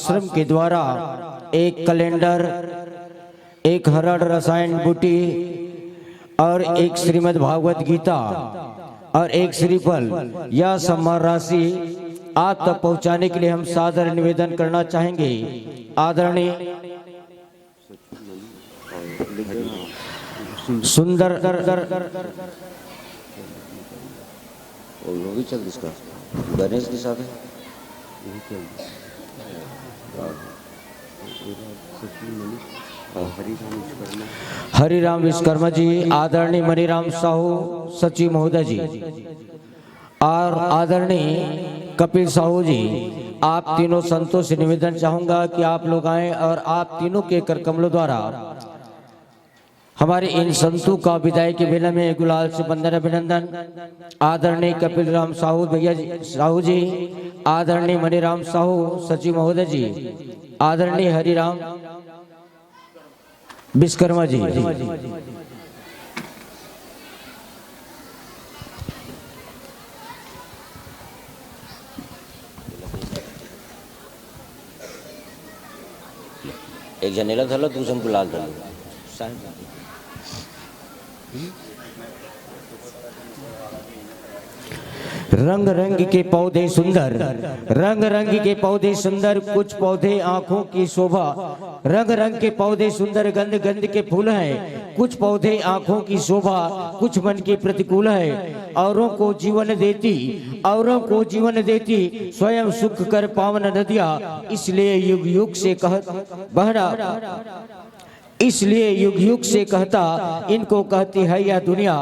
आश्रम के द्वारा एक कैलेंडर, एक हरड़ रसायन बूटी और एक श्रीमद् भागवत गीता और एक श्रीफल, यह सम्मान राशि आप तक पहुंचाने के लिए हम सादर निवेदन करना चाहेंगे। आदरणीय सुंदर गणेश के साथ है। हरिराम विश्वकर्मा जी, आदरणीय मणिराम साहू सचिव महोदय जी और आदरणीय कपिल साहू जी, आप तीनों संतों से निवेदन चाहूंगा कि आप लोग आए और आप तीनों के कर कमलों द्वारा हमारे इन संतों का विदाई के बेला में गुलाल से बंदन अभिनंदन। आदरणीय कपिल राम साहू भैया जी, साहू जी, आदरणीय मणिराम साहू सचिव महोदय जी, आदरणीय हरिराम विश्वकर्मा जी। एक जनेला धरलो, दूसरा गुलाल धरलो। रंग रंग के पौधे सुंदर, रंग रंग के पौधे सुंदर, कुछ पौधे आंखों की शोभा। रंग रंग के पौधे सुंदर, गंध गंध के फूल हैं। कुछ पौधे आंखों की शोभा, कुछ मन के प्रतिकूल है। औरों को जीवन देती, औरों को जीवन देती, स्वयं सुख कर पावन नदियाँ। इसलिए युग युग से बहना, इसलिए युग युग से कहता, इनको कहती है यह दुनिया।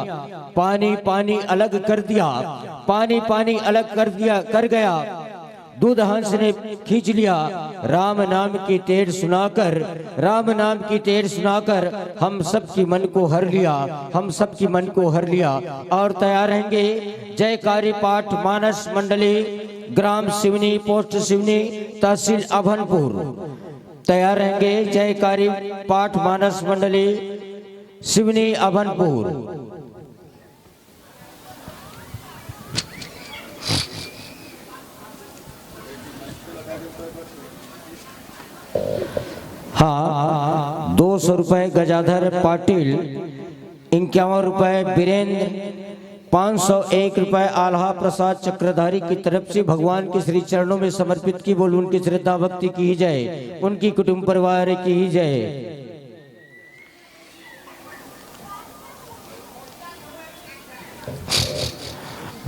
पानी पानी अलग कर दिया, पानी पानी अलग कर दिया, कर गया। दूध हंस ने खींच लिया। राम नाम की टेर सुनाकर, राम नाम की टेर सुनाकर हम सबकी मन को हर लिया, हम सबकी मन को हर लिया। और तैयार रहेंगे जयकारी पाठ मानस मंडली, ग्राम सिवनी, पोस्ट सिवनी, तहसील अभनपुर। तैयार रहेंगे जयकारी पाठ मानस मंडली, सिवनी अभनपुर। हाँ, 200 रुपए गजाधर पाटिल, 51 रुपए वीरेंद्र, 501 रुपए आल्हा प्रसाद चक्रधारी की तरफ से भगवान के श्री चरणों में समर्पित की। बोल उनकी श्रद्धा भक्ति की जाए, उनकी कुटुंब परिवार की जाए।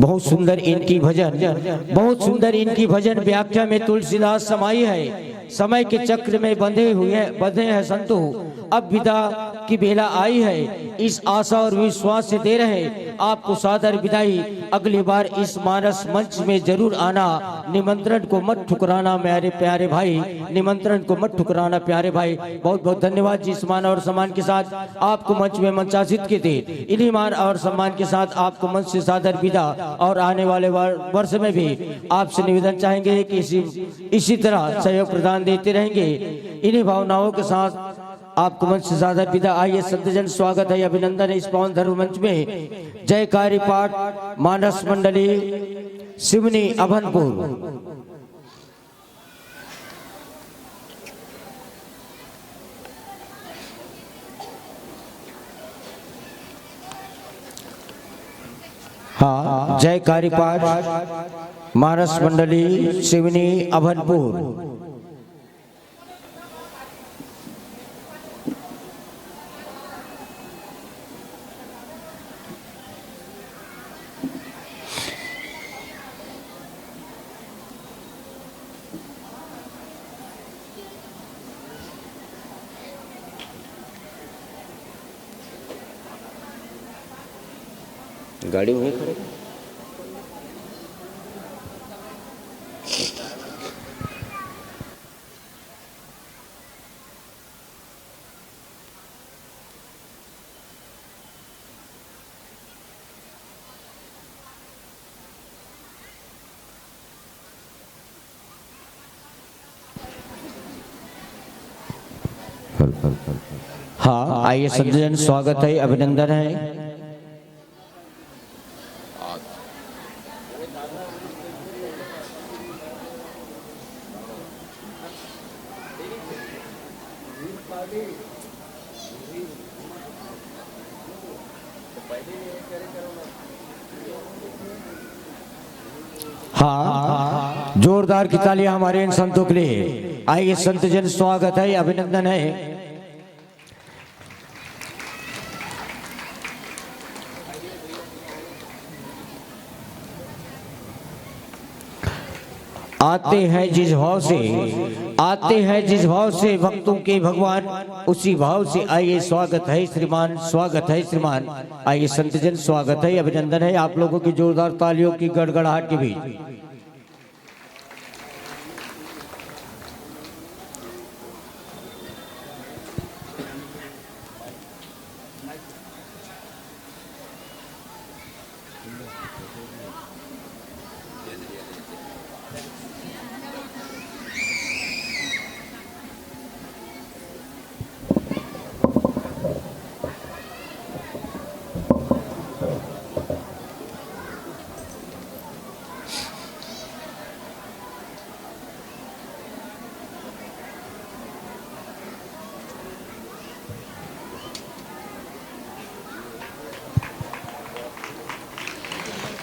बहुत सुंदर इनकी भजन, बहुत सुंदर इनकी भजन व्याख्या में तुलसीदास समाई है। समय के चक्र में बंधे हैं संतों, अब विदा की बेला आई है। इस आशा और विश्वास से दे रहे आपको सादर विदाई। अगली बार इस मानस मंच में जरूर आना। निमंत्रण को मत ठुकराना मेरे प्यारे भाई, निमंत्रण को मत ठुकराना प्यारे भाई। बहुत बहुत धन्यवाद जी। इस मान और सम्मान के साथ आपको मंच में मंचासित किए थे। इन्हीं मान और सम्मान के साथ आपको मंच से सादर विदा। और आने वाले वर्ष में भी आपसे निवेदन चाहेंगे कि इसी तरह सहयोग प्रदान देते रहेंगे। इन्हीं भावनाओं के साथ आपको मंच से ज्यादा विदा। आइए सज्जन, स्वागत है, अभिनंदन है इस पावन धर्म मंच में। जयकारी पाठ मानस मंडली, सिवनी अभनपुर। हाँ, जयकारी पाठ मानस मंडली, सिवनी अभनपुर। गाड़ी वहीं खड़ी। हाँ, आइए सज्जन, स्वागत है, अभिनंदन है। हाँ, जोरदार की तालियां हमारे इन संतों के लिए। आइए संत जन, स्वागत है, अभिनंदन है। आते हैं जिस भाव से, आते हैं जिस भाव से भक्तों के भगवान, उसी भाव से आइए। स्वागत है श्रीमान, स्वागत है श्रीमान। आइए संत जन, स्वागत है, अभिनंदन है आप लोगों की जोरदार तालियों की गड़गड़ाहट के बीच।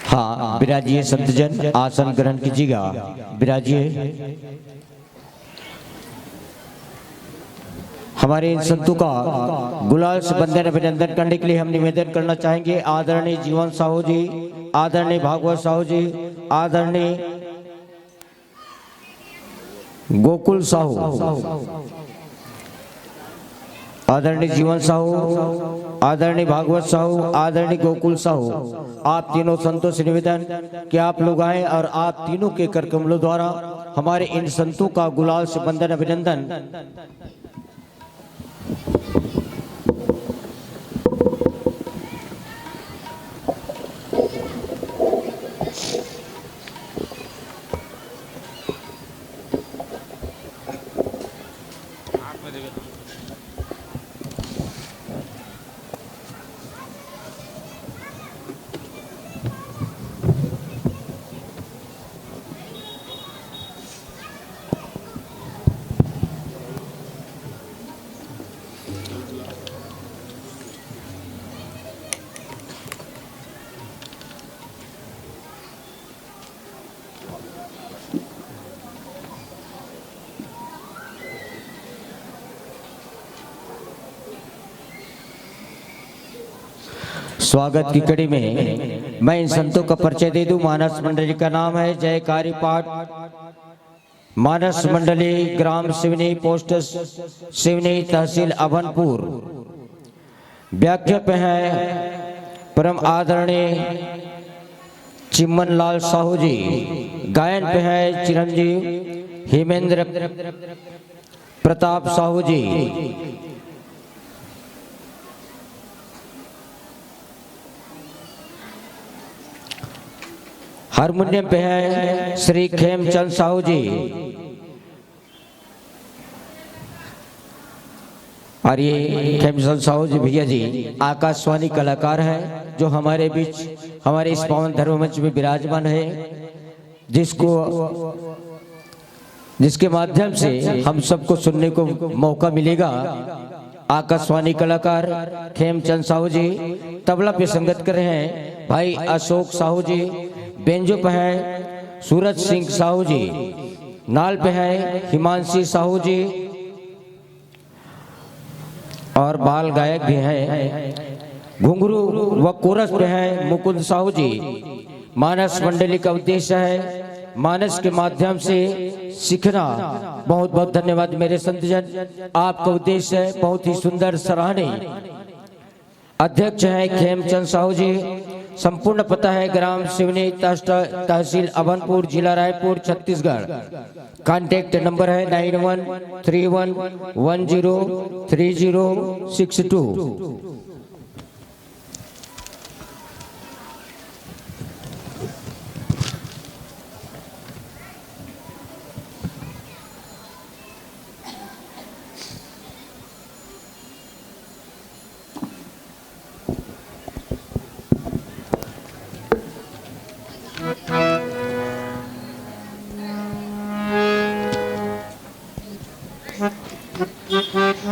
हाँ, विराजिए संतजन, आसन ग्रहण कीजिएगा, विराजिए। हमारे इन संतों का गुलाल से बंधन अभिनंदन करने के लिए हम निवेदन करना चाहेंगे। आदरणीय जीवन साहू जी, आदरणीय भागवत साहू जी, आदरणीय गोकुल साहू, आदरणीय जीवन साहू, आदरणीय भागवत साहू, आदरणीय गोकुल साहू, आप तीनों संतों से निवेदन कि आप लोग आए और आप तीनों के कर कमलों द्वारा हमारे इन संतों का गुलाल से बंधन अभिनंदन। स्वागत की कड़ी में मैं इन संतों का परिचय दे दूं। मानस मंडली का नाम है जयकारी पाठ मानस मंडली, ग्राम सिवनी, पोस्ट सिवनी, तहसील अभनपुर। व्याख्या पे है परम आदरणीय चिमन लाल साहू जी। गायन पे है चिरंजीव हेमेंद्र प्रताप साहू जी। हारमोनियम पे है श्री खेमचंद साहू जी। और ये खेमचंद साहू जी भैया जी आकाशवाणी कलाकार है जो हमारे बीच, हमारे इस पावन धर्म मंच में विराजमान है, जिसके माध्यम से हम सबको सुनने को मौका मिलेगा। आकाशवाणी कलाकार खेमचंद साहू जी। तबला पे संगत कर रहे हैं भाई अशोक साहू जी। बेंजो पे है सूरज सिंह साहू जी। नाल पे है हिमांशी साहू जी। और बाल गायक भी हैं। घुंघरू व कोरस पे है मुकुंद साहू जी। मानस मंडली का उद्देश्य है मानस के माध्यम से सीखना। बहुत बहुत धन्यवाद मेरे संतजन, आपका उद्देश्य है बहुत ही सुंदर, सराहनीय। अध्यक्ष हैं खेमचंद साहू जी। संपूर्ण पता है ग्राम सिवनी, तहसील अभनपुर, जिला रायपुर, छत्तीसगढ़। कांटेक्ट नंबर है 9131103062।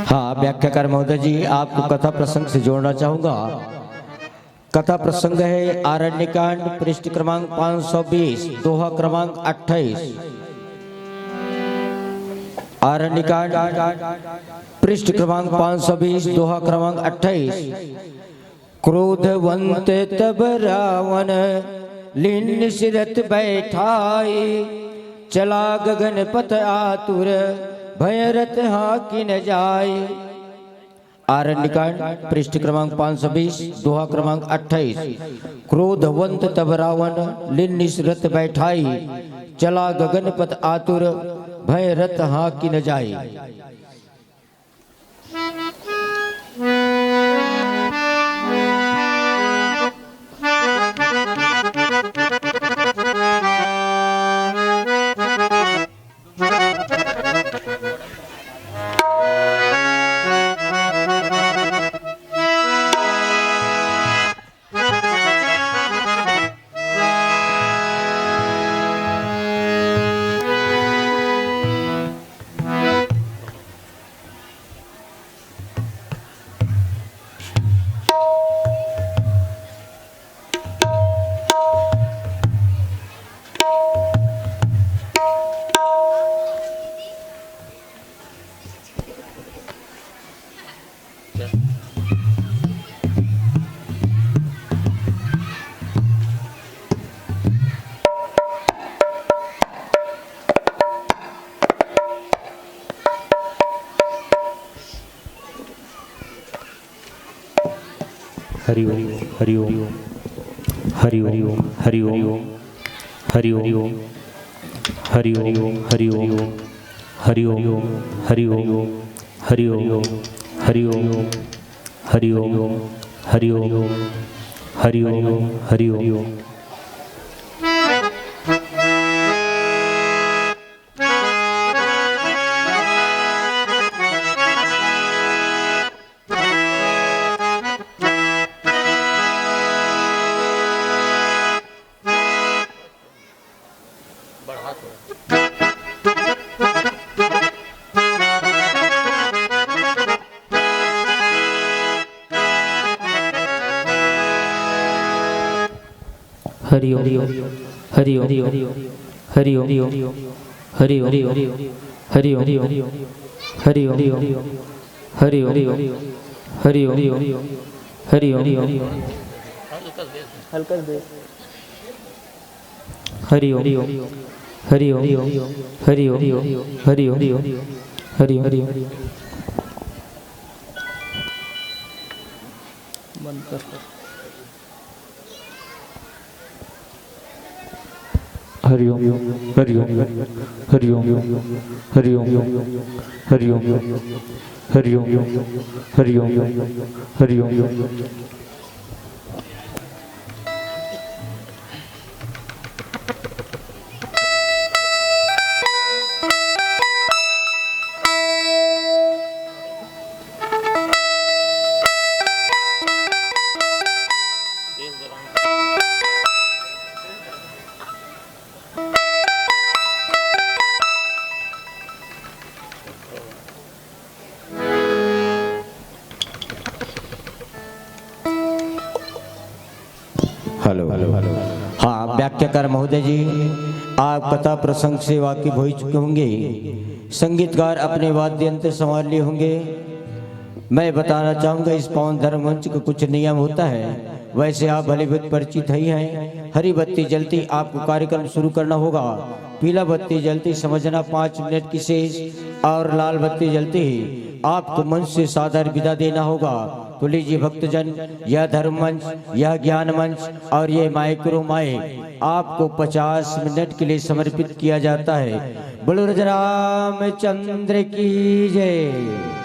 हाँ, व्याख्याकार महोदय जी, आपको कथा प्रसंग से जोड़ना चाहूंगा। कथा प्रसंग है आरण्यकांड, पृष्ठ क्रमांक 520, दोहा क्रमांक 28। आरण्यकांड पृष्ठ क्रमांक 520, दोहा क्रमांक 28। क्रोधवंत तब रावण लीन सिरत बैठाई, चला गगन पथ आतुर भयरत हाकि न जाय। आरण्यकांड पृष्ठ क्रमांक 520, दोहा क्रमांक 28। क्रोधवंत तब रावण लीन सिरत बैठाई, चला गगन पथ आतुर भयरत हाकि न जाय। हरि ओम हरि ओम हरि ओम हरि ओम हरि ओम हरि ओम हरि ओम हरि ओम हरि ओम हरि ओम हरि ओम हरि ओम हरि ओम हरि ओम हरि ओम। हरि ओम हरि ओम हरि ओम हरि ओम हरि ओम हरि ओम हरि ओम हरि ओम हरि ओम हरि ओम हल्का दे हरि ओम हरि ओम हरि ओम हरि ओम हरि ओम हरि ओम। बंद कर। हरि ओम हरि ओम हरि ओम हरि ओम हरि ओम हरि ओम हरि ओम हरि ओम। हेलो हाँ, व्याख्याकार महोदय जी, आप कथा प्रसंग से वाकिफ हो चुके होंगे। संगीतकार अपने वाद्य यंत्र संभाल लिए होंगे। मैं बताना चाहूँगा, इस पावन धर्म मंच का कुछ नियम होता है। वैसे आप भलीभांति परिचित ही हैं। हरी बत्ती जलती आपको कार्यक्रम शुरू करना होगा। पीला बत्ती जलती समझना 5 मिनट की शेष, और लाल बत्ती जलती ही आपको मंच से सादर विदा देना होगा। तो लीजिए भक्तजन, यह धर्म मंच, यह ज्ञान मंच और ये माइक्रो माइक आपको 50 मिनट के लिए समर्पित किया जाता है। बोलो रामचंद्र की जय।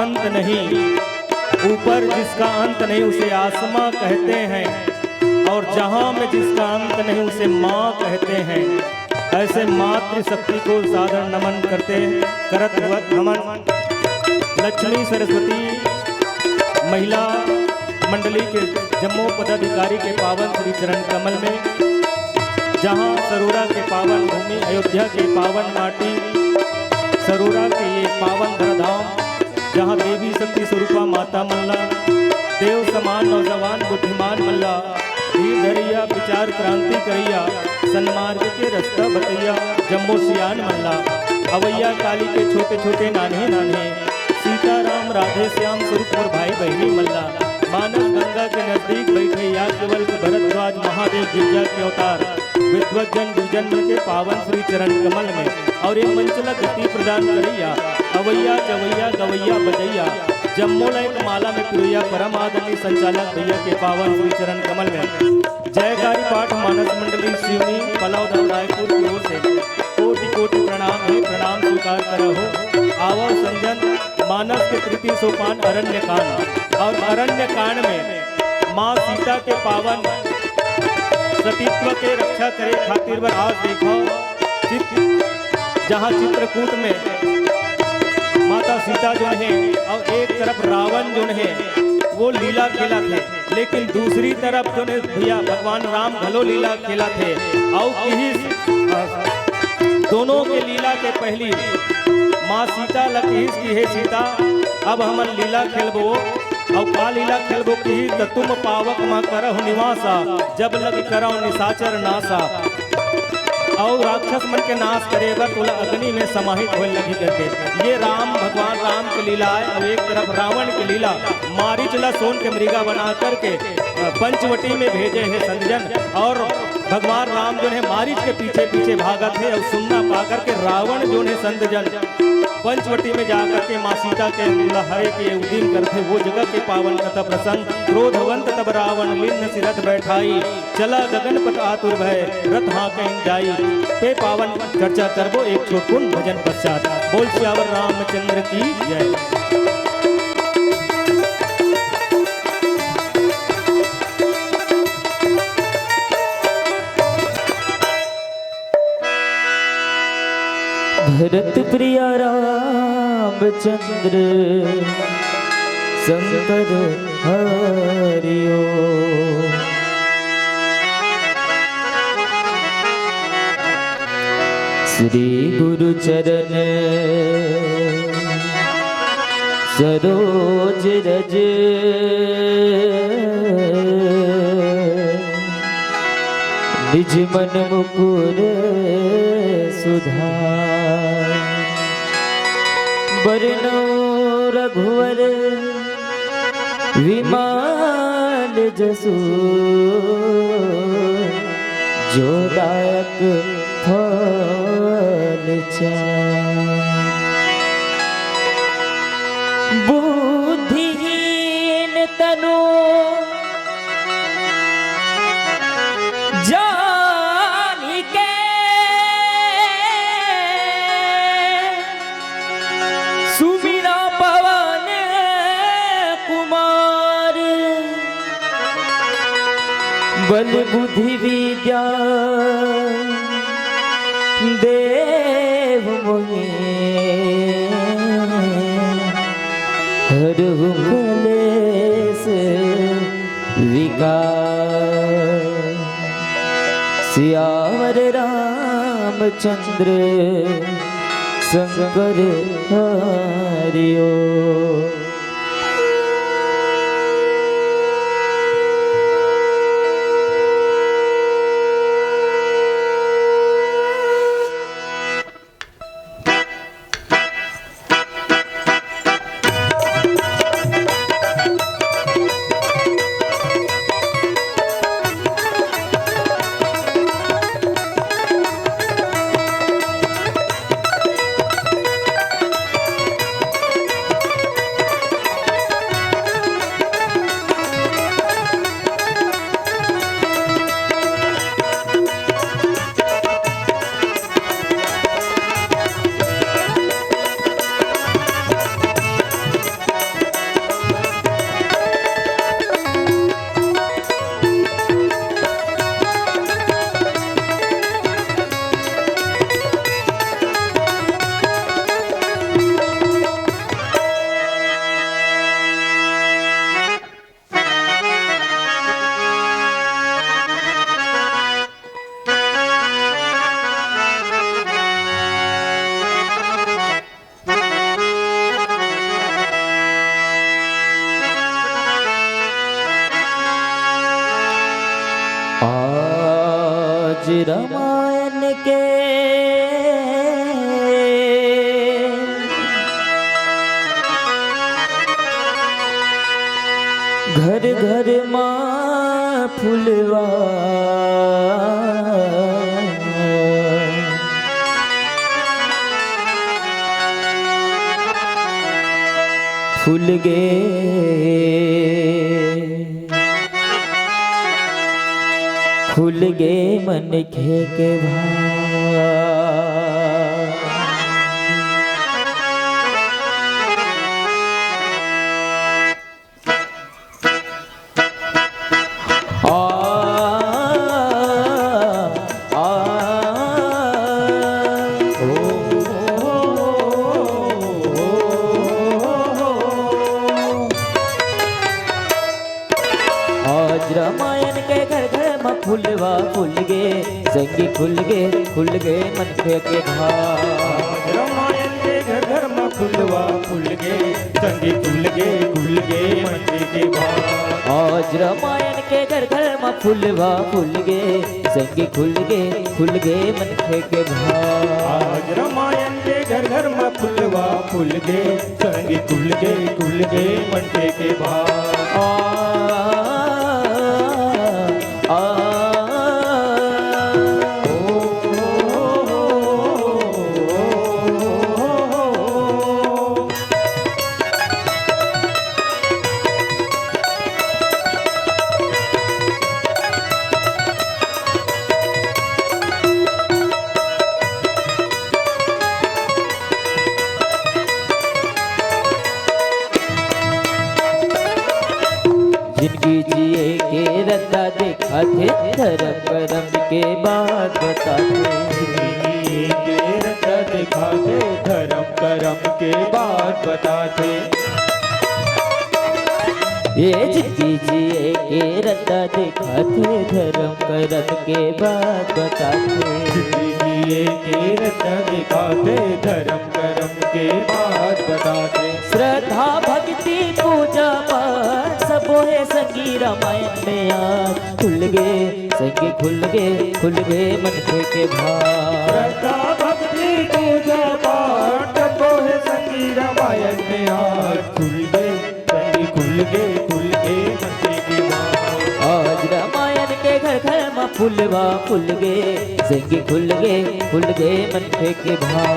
अंत नहीं, ऊपर जिसका अंत नहीं उसे आसमां कहते हैं, और जहां में जिसका अंत नहीं उसे माँ कहते हैं। ऐसे मातृशक्ति को सादर नमन करत हुआ नमन लक्ष्मी सरस्वती महिला मंडली के जम्मू पदाधिकारी के पावन श्री चरण कमल में, जहां सरोरा के पावन भूमि, अयोध्या के पावन माटी, सरोरा के ये पावन धराधाम, जहां देवी शक्ति स्वरूपा माता मल्ला, देव समान नौजवान बुद्धिमान मल्ला, धीर धरिया विचार क्रांति करिया, सन्मार्ग के रास्ता बतैया, जम्मू सियान मल्ला, अवैया काली के छोटे छोटे नान्हे नान्हे, सीताराम राधे श्याम स्वरूप और भाई बहनी मल्ला, मानस गंगा के नजदीक बैठे याज्ञवल्क्य भरद्वाज महादेव गिरजा के अवतार, विद्वज्जन गुजन्म के पावन श्री चरण कमल में, और ये मंचला गति प्रदान करैया, अवैया चवैया गवैया बजैया, जम्मू लाइक माला में पिरोया परम आदरणीय संचालक भैया के पावन श्री चरण कमल में जयकारी पाठ मानस मंडली शिवनी पलाव रायपुर की ओर से कोटि कोटि प्रणाम है, प्रणाम स्वीकार करो। आवो संजन मानस के तृतीय सोपान अरण्य कांड, और अरण्य कांड में माँ सीता के पावन सतीत्व के रक्षा करे खातिर बर आज देखो जहाँ चित्रकूट में माता सीता जो है और एक तरफ रावण जो है वो लीला खेला थे, लेकिन दूसरी तरफ जो है भैया भगवान राम भलो लीला खेला थे, और दोनों के लीला के पहली माँ सीता लकीस की है सीता अब हमन लीला खेलबो, और का लीला खेलबो की तो तुम पावक माँ करहु निवासा, जब लग करौ निशाचर नासा, और राक्षस मन के नाश करेगा तुला अग्नि में समाहित होने लगी करके। ये राम भगवान राम की लीला है, और एक तरफ रावण की लीला, मारीचला सोन के मृगा बना करके पंचवटी में भेजे हैं संजन, और भगवान राम जो है मारीच के पीछे पीछे भागत है, और सुनना पा करके रावण जो है संतजन पंचवटी में जाकर के माँ सीता के हरे के उदीन करते, वो जगह के पावन कथा प्रसंग, क्रोधवंत तब रावण लिन्न सिरथ बैठाई, चला गगन पथ आतुर भय रथ हाँ कहीं जाई, पे पावन चर्चा करबो एक छोटकुन भजन पश्चात। बोल श्यावर रामचंद्र की जय। भरत प्रिया रामचंद्र शंकर हरिओ, श्री गुरु चरण सरोज रज, निज मन मुकुर सुधार, बरनो रघुवर विमान जसु, जो दायक फल बुद्धिहीन तनु जानी के, सुमिरा पवन कुमार, बल बुद्धि विद्या देव मोहि, हरहु कलेश विकार, सियावर रामचंद्र शंकर हरिओ। आज रामायण के घर घर माँ फुलवा फूल गे खुल गे मन के आज रामायण के घर घर में फुलवा फूल गे संगी खुल गे मन के भाव। रामायण के घर घर में फुलवा फूल गे संगी खुल गे मन के भाव। आज रामायण के घर घर में फुलवा फूल गे संगी खुल गे मन के भाव। आज रामायण के घर घर में फुलवा फूल गे संगी खुल गे मन के भाव। जिंदगी जिए के रत्ता देखा थे धर्म करम के बाद बताते। जिंदगी के रत्ता दिखाते धर्म करम के बाद बताते। ये जिंदगी जिए के रत्ता देखा थे धर्म करम के बाद बताते। जिंदगी के रत्ता दिखाते धर्म करम के बाद बताते। श्रद्धा भक्ति पूजा पाठ सब है संगी रामायण में आज खुल गे संगी खुल गे मन के भाव। श्रद्धा भक्ति पूजा पाठ तो है संगी रामायण में आज खुल गे मन के भाव। आज रामायण के घर घर में फुलवा फूल गे संगी खुल गे मन के भाव।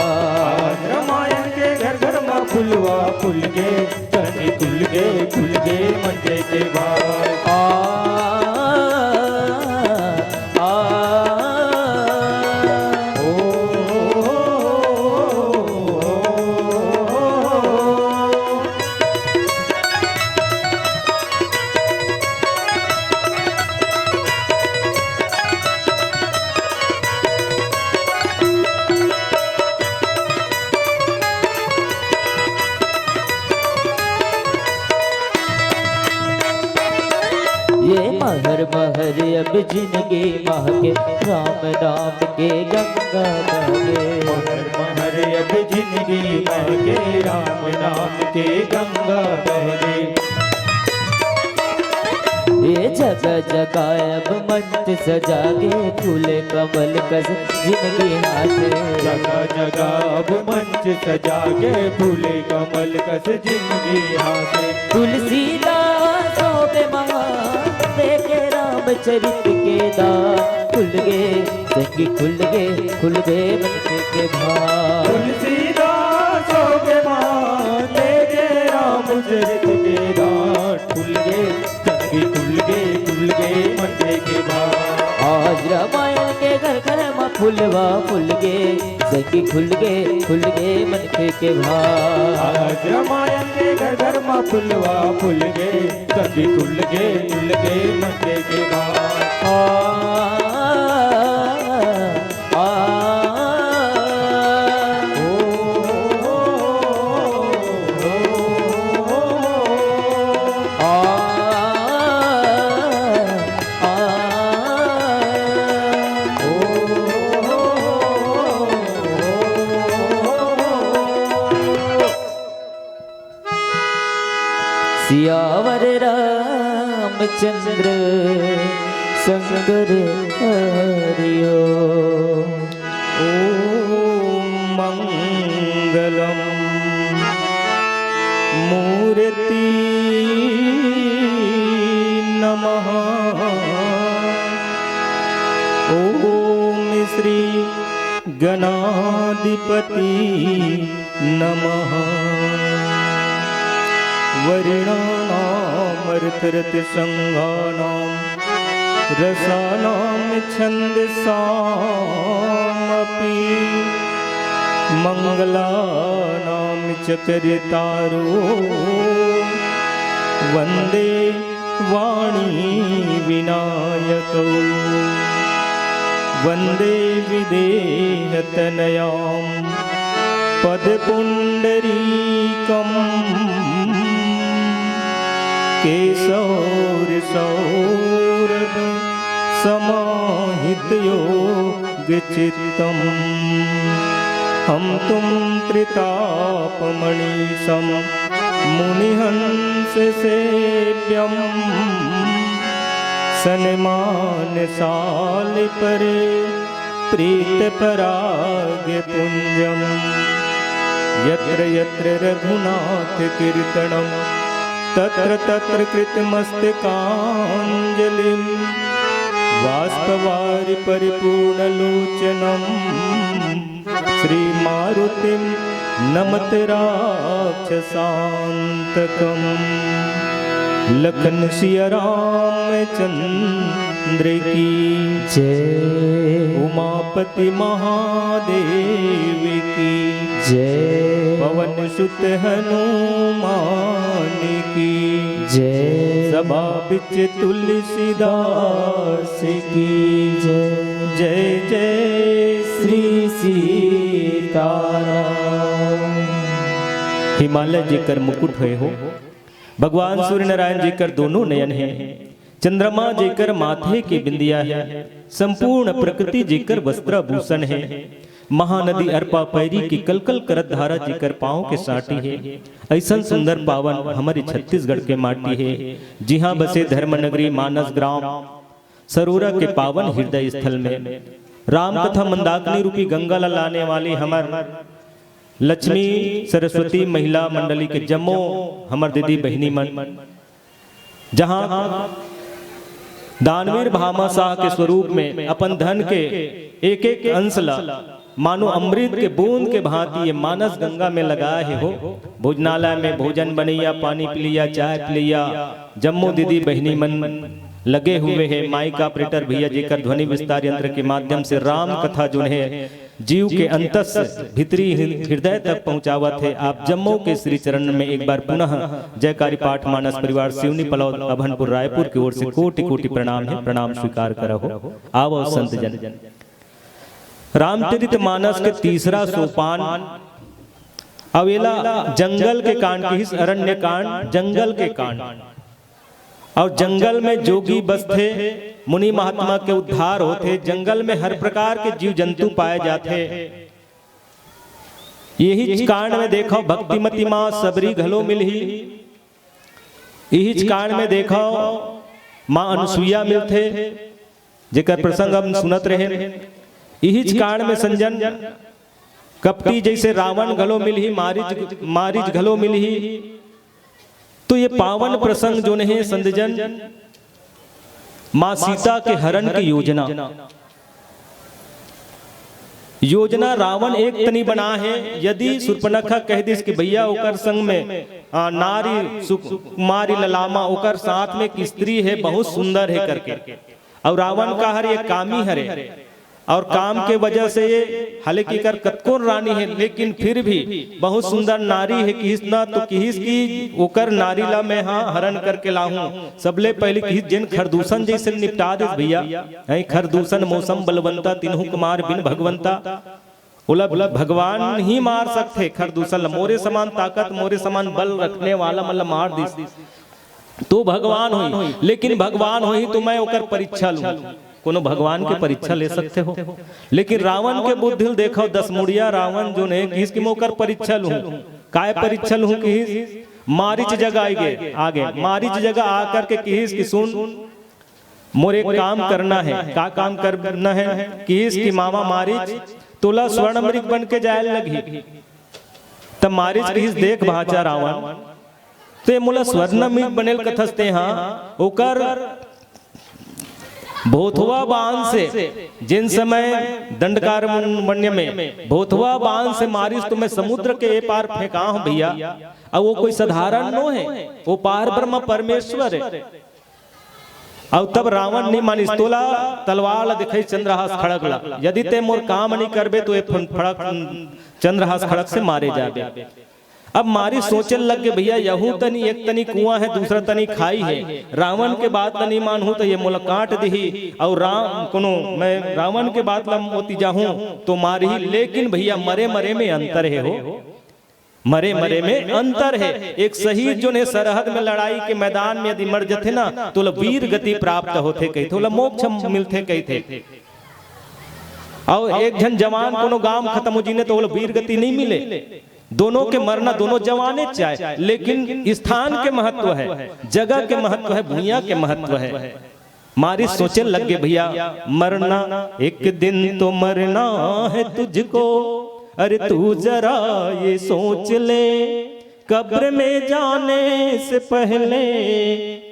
आज रामायण के घर घर में फुलवा फूल गे संगी खुल गे मन के भाव। ये महर महर अब जिंदगी माह के राम नाम के गंगा बहे। महर महर अब जिंदगी महके राम नाम के गंगा बहे। ये जगह जगह अब मंच सजा के फूले कमल कस जिंदगी हाथे। जगह जगह अब मंच सजा के फूले कमल कस जिंदगी हाथे। तुलसीदास के महान देखे रामचरित के दान खुल गे संगी खुल गे मन के भाव। तुलसीदास के मान देखे रामचरित के दान खुल गे संगी खुल गे मन के भाव। आज रामायण के घर घर में फुलवा फूल गे संगी खुल गे मन के भाव। आज रामायण के घर घर में फुलवा फूल गे संगी खुल गे मन के भाव। सियावर रामचंद्र शंकर हरिओ। ॐ मङ्गलं मूर्ति नमः। ॐ श्री गणाधिपति नमः। वर्णानामर्थरतिसंहानां रसानां छन्दसामपि मङ्गलानां च कर्तारो वन्दे वाणी विनायकौ। वन्दे विदेहतनयां पदपुण्डरीकम् केशौरसौरभ समाहितयोगचित्तम् हम तुम त्रितापमणिशं मुनिहंस सेव्यम् सन्मानशालिपरे प्रीतपरागपुञ्जम् यत्र यत्र रघुनाथ कीर्तनं तत्र तत्र कृतमस्तकाञ्जलिं बाष्पवारि परिपूर्णलोचनं श्रीमारुतिं नमत राक्षसान्तकम्। लखन सिया रामचंद्र की जय। उमापति महादेव की जय। पवन सुत हनुमान की जय। सभा बिच तुलसीदास की जय। जय जय श्री सीताराम। हिमालय जेकर मुकुट हुए हो, भगवान सूर्य नारायण जी कर दोनों नयन हैं, चंद्रमा जेकर माथे की बिंदिया है, संपूर्ण प्रकृति जेकर वस्त्राभूषण है, महानदी अर्पा पैरी की कलकल करत धारा जेकर पांव के साटी है। ऐसा सुंदर पावन हमारे छत्तीसगढ़ के माटी है, जहाँ बसे धर्मनगरी मानस ग्राम सरोरा के पावन हृदय स्थल में राम तथा मंदाकिनी रूपी गंगा लाने वाली हमार लक्ष्मी सरस्वती महिला मंडली के जम्मो हमर दीदी बहनी मन, जहां दानवीर भामाशाह के स्वरूप में अपन धन के एक एक अंश ला मानो अमृत के बूंद के भांति ये मानस गंगा में लगाए हो। भोजनालय में भोजन बनैया, पानी पिलिया, चाय पिलिया, जम्मो दीदी बहनी मन लगे हुए हैं। माइक ऑपरेटर भैया जेकर ध्वनि विस्तार यंत्र के माध्यम से राम कथा जो है जीव के अंतस भीतरी हृदय तक पहुंचावत है। आप जम्मू के श्री चरण में एक बार पुनः जयकारी पाठ मानस परिवार सिवनी पलौद अभनपुर रायपुर की ओर से कोटि कोटि प्रणाम है। प्रणाम स्वीकार करो। आवो संत जन। रामचरित मानस के तीसरा सोपान अवेला जंगल के कांड की, अरण्य कांड जंगल के कांड। और जंगल में जोगी बसते, मुनि महात्मा के उद्धार होते, जंगल में हर प्रकार के जीव जंतु पाए जाते। यही कांड में देखो भक्तिमती माँ सबरी घलो मिलही। यही कांड में देखो माँ अनुसुईया मिलते, जेकर प्रसंग हम सुनत रहे। यही कांड में संजन कपटी जैसे रावण घलो मिलही, मारिच घलो मिलही। तो ये पावन प्रसंग जो है संतजन मां सीता के हरण की योजना रावण एक तनी बना है। यदि सुर्पनखा कह दिस कि भैया ओकर संग में नारी सुकुमारी ललामा ओकर साथ में एक स्त्री है बहुत सुंदर है करके, और रावण का हर एक कामी हरे, और काम के वजह से ये हालांकि कर कतकोर रानी है, लेकिन फिर भी बहुत सुंदर नारी है। किस ना तो किस की ओकर नारी ला मैं हाँ हरण करके लाहूं। सबले पहले किस जिन खरदूषण जैसे निपटा दे भैया। खरदूषण मौसम बलवंता तिन्हु कुमार बिन भगवंता। बोला भगवान ही मार सकते खरदूषण, मोरे समान ताकत मोरे समान बल रखने वाला मतलब मार दी तो भगवान हुई। लेकिन भगवान हुई तो मैं ओकर परीक्षा लूं। कोनो भगवान के परीक्षा ले सकते हो, लेकिन रावण के बुद्धि देखो, 10 मुड़िया रावण जो ने किस की मोकर परीक्षा लूं। काय परीक्षा लूं कि मारिच जगह आगे मारिच जगह आकर के किस की सुन मोर एक काम करना है। का काम करना है कि इसकी मामा मारिच तोला स्वर्ण अमृत बन के जाए लगी। तब मारिच की देख भाचा रावण ते मोला स्वर्ण अमृत बनेल कथस्ते हाँ ओकर भोथवा बांध से जिन समय दंडकारण्य में भोथवा बांध से मारिस तो मैं समुद्र के पार फेंका हूं भैया। अब वो कोई साधारण नो है, वो पार ब्रह्म परमेश्वर है। अब तब रावण नहीं मानिस तोला तलवार दिखाई चंद्रहास खड़गला, यदि ते मोर काम नहीं करबे तो ये फड़क चंद्रहास खड़क से मारे जाबे। अब मारी सोचने लग गए भैया यहू तनी एक तनी कुआं है दूसरा तनी खाई है, रावण के बात नहीं मानू तो ये मोला काट दी और राम कोनो मैं रावण के बात ला मोती जाहूं तो मारी। लेकिन भैया मरे मरे में अंतर है हो, मरे मरे में अंतर है। एक शहीद जो ने सरहद में लड़ाई के मैदान में यदि मर जाते ना तो वीर गति प्राप्त होते कही थे, मोक्ष मिलते कही थे। और एक जन जवान कोनो गांव खत्म हो जीने तो वीर गति नहीं मिले। दोनों के मरना दोनों जवाने चाहे, लेकिन स्थान के महत्व है, जगह के महत्व है, भूया के महत्व है। मारी सोचे लग गए भैया मरना एक दिन तो मरना है तुझको, अरे तू जरा ये सोच ले, कब्र में जाने से पहले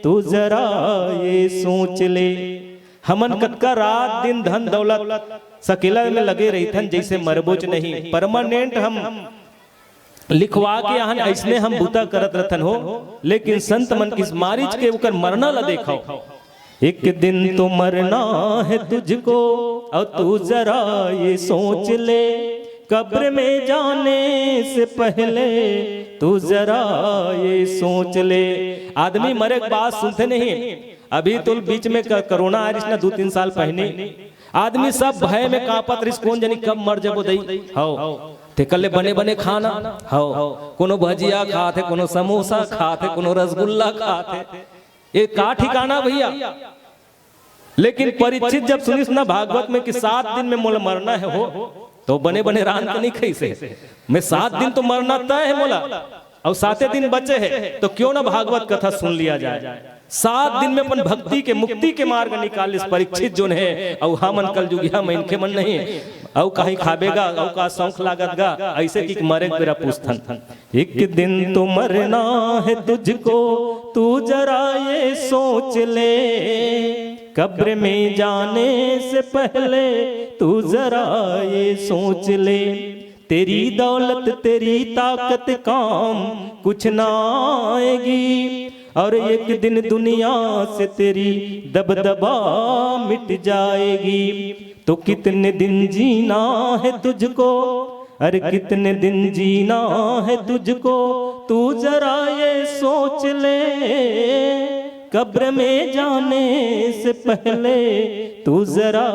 तू जरा ये सोच ले। हमन कतका रात दिन धन दौलत सकेला में लगे रही थन जैसे मरबोच नहीं, परमानेंट हम लिखवा के आहन ऐसने हम बूता करत रतन हो। लेकिन संत मन किस मारिच के उकर मरना ला देखो, एक दिन तो मरना है तुझको और तू जरा ये सोच ले, कब्र में जाने से पहले तू जरा ये सोच ले। आदमी मरे के बाद सुनते नहीं। अभी तो बीच में कोरोना आ रही ना 2-3 साल पहले, आदमी सब भय में कांपत रिस कौन जानी कब मर जाबो दई हाउ ते कल्ले बने बने खाना हाउ कोनो भजिया खाते, कोनो समोसा खाते, कोनो रसगुल्ला खाते, ये का ठिकाना भैया। लेकिन परीक्षित जब सुनिस ना भागवत में कि 7 दिन में मोला मरना है हो तो बने बने रान तो नहीं खाई से मैं 7 दिन तो मरना तय है मोला और 7 दिन बचे है तो क्यों ना भागवत कथा सुन लिया जाए। 7 दिन में अपन भक्ति के मुक्ति के मार्ग निकाल इस परीक्षित जो है और हमन कल जुगिया में इनके मन नहीं औ कहीं खाबेगा औ का शौक लागत गा ऐसे कि मरे मेरा पूछथन। एक दिन तो मरना है तुझको तू जरा ये सोच ले, कब्र में जाने से पहले तू जरा ये सोच ले। तेरी दौलत तेरी ताकत काम कुछ ना आएगी और एक दिन दुनिया से तेरी दबदबा मिट जाएगी। तो कितने दिन जीना है तुझको, अरे कितने दिन जीना है तुझको, तू जरा ये सोच ले, कब्र में जाने से पहले तू जरा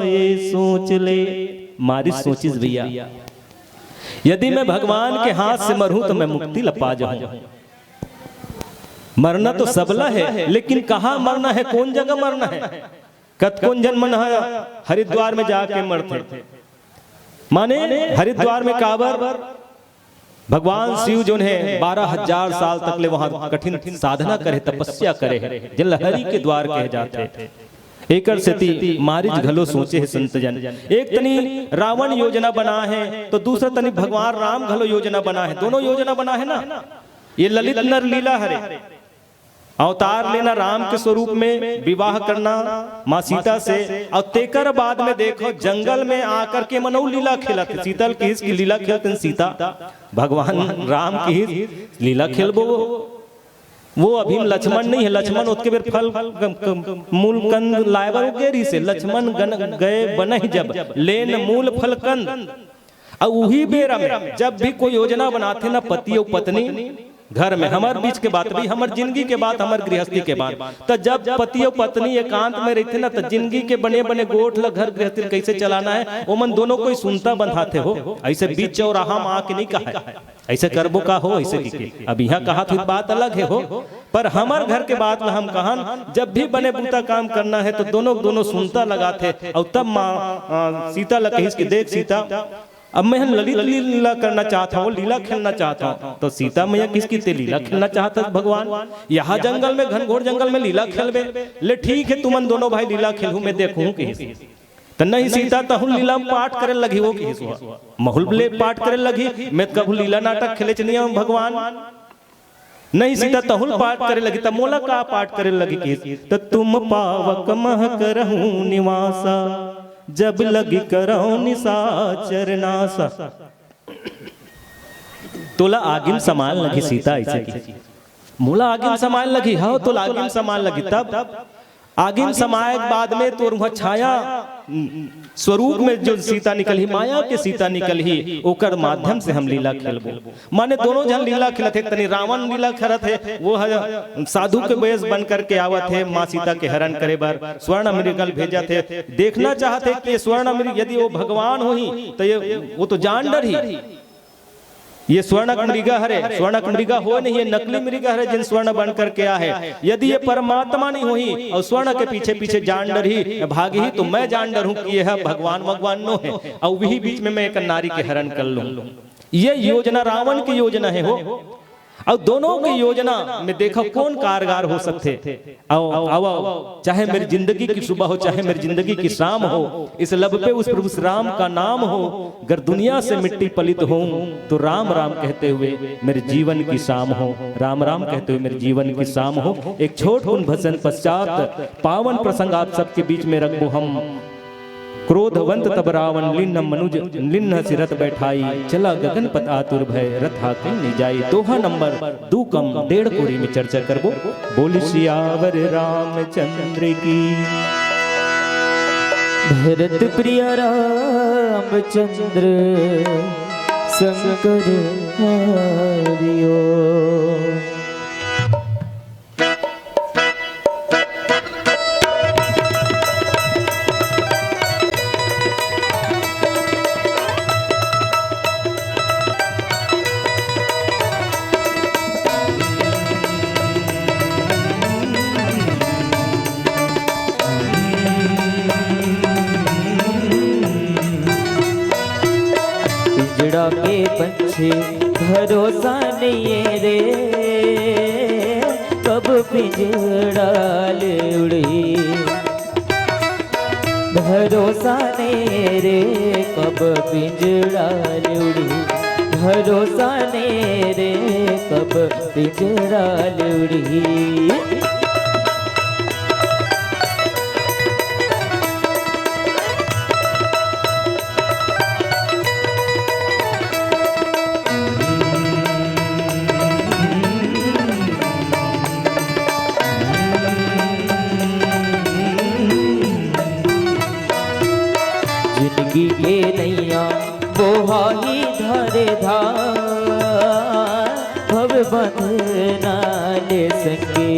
ये सोच ले। मारी सोचिस भैया यदि मैं भगवान के हाथ से मरूं तो मैं मुक्ति लपा जाऊं। मरना तो सबला है लेकिन कहाँ मरना है, कौन जगह मरना है। कौन जन्म हरिद्वार में जाके मरते, माने हरिद्वार में काबर भगवान शिव जो है 12,000 साल तक ले वहां कठिन साधना करे, तपस्या करे, जिन हरि के द्वार कहे जाते। एकर सेती मारिच घलो सोचे है संत जन। एक तनी रावण योजना बना है तो दूसरा तनी भगवान राम घलो योजना बना है, दोनों योजना बना है ना। ये ललित नर लीला हरे अवतार लेना राम के स्वरूप में, विवाह करना माँ सीता से और तेकर बाद में देखो जंगल में आकर के मनौ लीला खेलते, सीतल की इसकी लीला खेलते सीता, भगवान राम की लीला खेलबो। वो अभी लक्ष्मण नहीं है, लक्ष्मण उसके बेर फल मूल कंद लाएबर गेरी से लक्ष्मण गए बन जब लेन मूल फल कंद। और वही बेरा में जब भी कोई योजना बनाते ना पति और पत्नी घर में, हमारे बीच के बात भी, हमारे जिंदगी के बात, हमारे गृहस्थी के बात, तो जब पति और पत्नी एकांत में रहते ना तो जिंदगी के बने बने गोठ ल घर गृहस्थी कैसे चलाना है वो मन दोनों कोई सुनता बंधाते हो। ऐसे बीच चौराहा में आके नहीं कहा ऐसे करबो का हो ऐसे की। अब यहाँ कहा तो बात अलग है हो, पर हमारे घर के बात हम कहा जब भी बने बूता काम करना है तो दोनों सुनता लगाते। और तब माँ सीता लकहिस की देख सीता अब मैं ललित लीला करना चाहता हूँ, लीला खेलना चाहता हूँ, तो सीता मैया किसकी ते लीला खेलना चाहता भगवान? यहाँ जंगल में, घनघोर जंगल में लीला खेलबे, ले ठीक है तुमन दोनों भाई लीला खेलू, मैं देखूं कि तो नहीं सीता तहु लीला पाठ करे लगी हो कि महुल ले पाठ करे लगी, मैं कभू लीला नाटक खेले चलिए भगवान। नहीं सीता तहुल पाठ करे लगी, तब मोला का पाठ करे लगी कि तो तुम पावक मह करहूं निवासा, जब लगी करहूं निशाचर नासा। तोला आगिम समान लगी सीता ऐसे की, मोला आगिम समान लगी, हाँ तोला आगिम समान लगी। तब आगिम समाये बाद में तो वह छाया स्वरूप में जो सीता निकली, माया के सीता निकली, ओकर माध्यम से हम लीला खेलबो। माने दोनों जन लीला खेलत है, तनी रावण लीला करत है, वो साधु के वेश बन करके आवत है माँ सीता के हरण करे बर, स्वर्ण मृगल भेजा थे, देखना चाहते कि स्वर्ण मृग यदि वो भगवान हो ही तो ये वो तो जानवर ही, ये स्वर्णक मृगा हरे, स्वर्णक मृगा हो नहीं, ये नकली मृगा हरे जिन स्वर्ण बन करके आ है। यदि ये परमात्मा नहीं हुई और स्वर्ण के पीछे पीछे जानडर ही भागी ही, तो मैं जानडर हूं कि यह भगवान भगवान नो है, और वही बीच में मैं एक नारी के हरण कर लूं। ये योजना रावण की योजना है हो, और दोनों की योजना में देखो कौन कारगर हो सकते। आओ चाहे मेरी जिंदगी की सुबह हो, चाहे मेरी जिंदगी की शाम हो, इस लब पे उस प्रभु राम का नाम हो। अगर दुनिया से मिट्टी पलित हो तो राम राम कहते हुए मेरे जीवन की शाम हो, राम राम कहते हुए मेरे जीवन की शाम हो। एक छोट उन भजन पश्चात पावन प्रसंग आप सबके बीच में रखो हम। क्रोधवंत तब रावण लिन्न मनुज लिन्न सिरत बैठाई, चला गगन पत आतुर भय रथा कहीं नहीं जाई। दोहा नंबर 2 कम 1.5 कोड़ी में चर्चा करबो। बोली सियावर रामचंद्र की। भरत प्रिय रामचंद्र शंकर हरियो। पिंजड़ा के पंछी भरोसा नहीं रे, कब पिंजड़ा ले उड़ी। भरोसा नहीं रे, कब पिंजड़ा ले उड़ी। भरोसा नहीं रे, कब पिंजड़ा ले उड़ी। जिंदगी के नैया बोहाई धरे धार, भव बंधना ले संगे।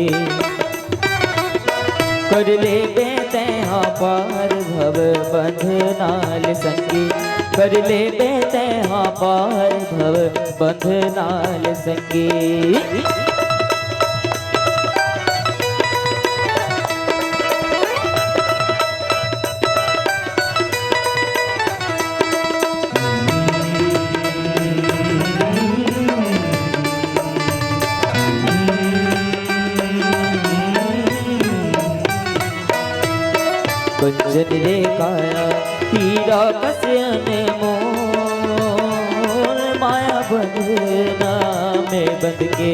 कर ले बेते हाँ पार, भव बंधना ले संगे। कर ले बेते हाँ पार, भव बंधना ले संगे। कंचन रे काया हीरा कस्यन मोर, माया बंधना में बंध के।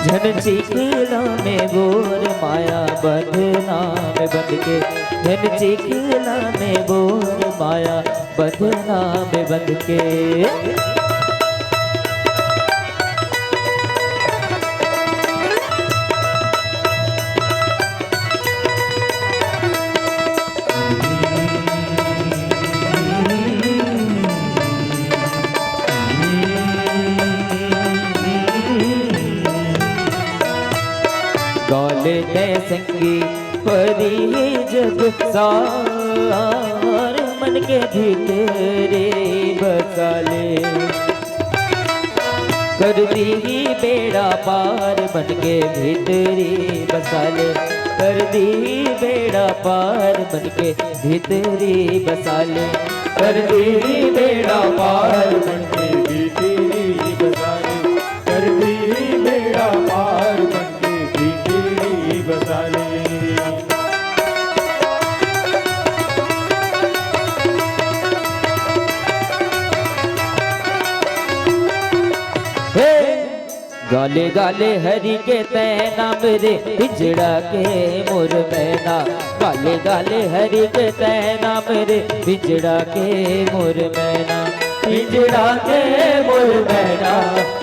झन चिखला में बोर, माया बंधना में बंध के। झन चिखला में बोर, माया बंधना में बंध के। गाले में संगी परी जब सार, मन के भीतरे बसाले। कर दी बेड़ा पार, मन के भीतरे बसाले। कर दी बेड़ा पार, मन के भीतरे बसाले। कर दीरी बेड़ा पार बनके बीतेरी बसाले, कर दीरी बेड़ा पार बनके बीतेरी बसाले। गाले गाले हरि के तैना मेरे बिजड़ा के मोर मैना, गाले गाले हरि के तैना मेरे बिजड़ा के मोर मैना, बिजड़ा के मोर मैना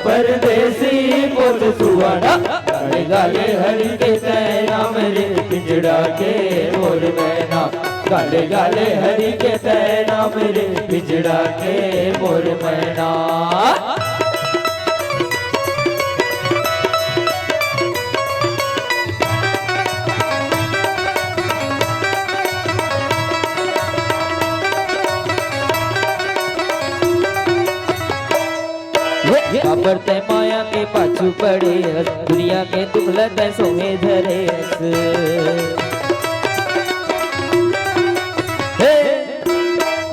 परदेसी मोर सुहाना, गाले गाले हरि के तैना मेरे बिजड़ा के मोर मैना, गाले गाले हरि के तैना मेरे बिजड़ा के मोर मैना। अबर ते माया के पाछू पड़े हस, दुनिया के दुखलत सोहे धरे हस।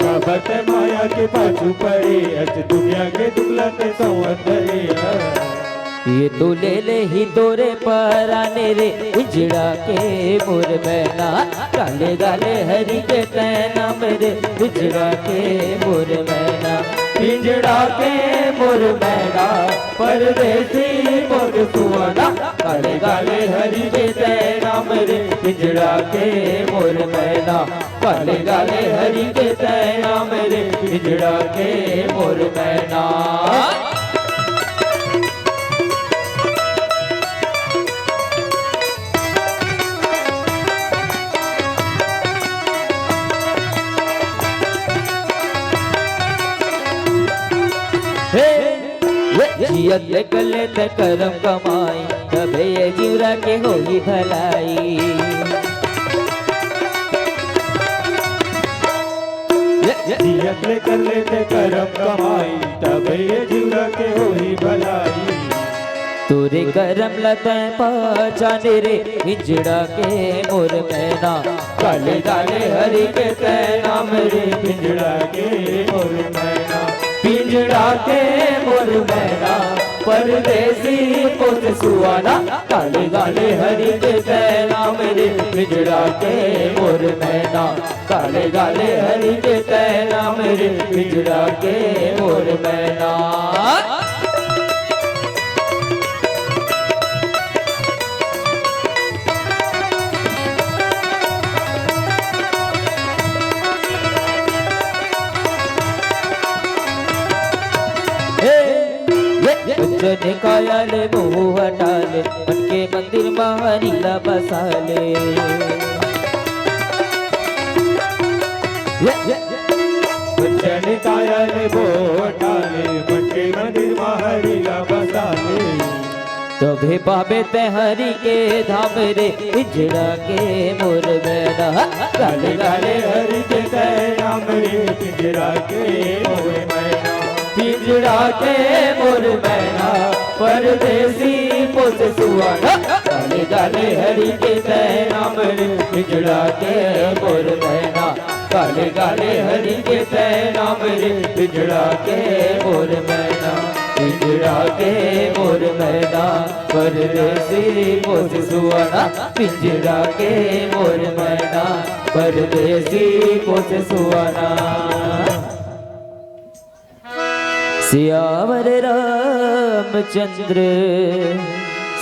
अबर ते माया के पाछू पड़े हस, दुनिया के दुखलत सोहे धरे हस। ये तो ले ले ही तोरे पर आने रे बिजड़ा के मोर मैना, गाले गाले हरि के तैना मेरे बिजड़ा के मोर मैना, बिजड़ा के मोर मैना परदेसी मोर सुहाना, गाले गाले हरि के तैना मेरे बिजड़ा के मोर मैना, गाले गाले हरि के तैना मेरे बिजड़ा के मोर मैना। जियत कले ते करम कमाई, तबे ये जीवरा के होई भलाई। जियत कले ते करम कमाई, तबे ये जीवरा के होई भलाई। तोरे करम लते पहचाने रे बिजड़ा के मोर मैना, गाले गाले हरि के तैना मेरे बिजड़ा के मोर मैना, बिजड़ा के मोर मैना परदेसी मोर सुहाना, गाले गाले हरि के तैना मेरे बिजड़ा के मोर मैना, गाले गाले हरि के तैना मेरे बिजड़ा के मोर मैना। जने कायाले मोह हटाले, मन के मंदिर महारीला बसाले। जने कायाले मोह हटाले, मन के मंदिर महारीला बसाले। तबे पाबे ते हरि के धाम रे बिजड़ा के मोर मैना, गाले गाले हरि के तैना मेरे बिजड़ा के मोर मैना, बिजड़ा के मोर मैना परदेसी मोर सुहाना, गाले गाले हरि के तैना मेरे बिजड़ा के मोर मैना, गाले गाले हरि के तैना मेरे बिजड़ा के मोर मैना, बिजड़ा के मोर मैना परदेसी मोर सुहाना, बिजड़ा के मोर मैना परदेसी मोर सुहाना। सियावर रामचंद्र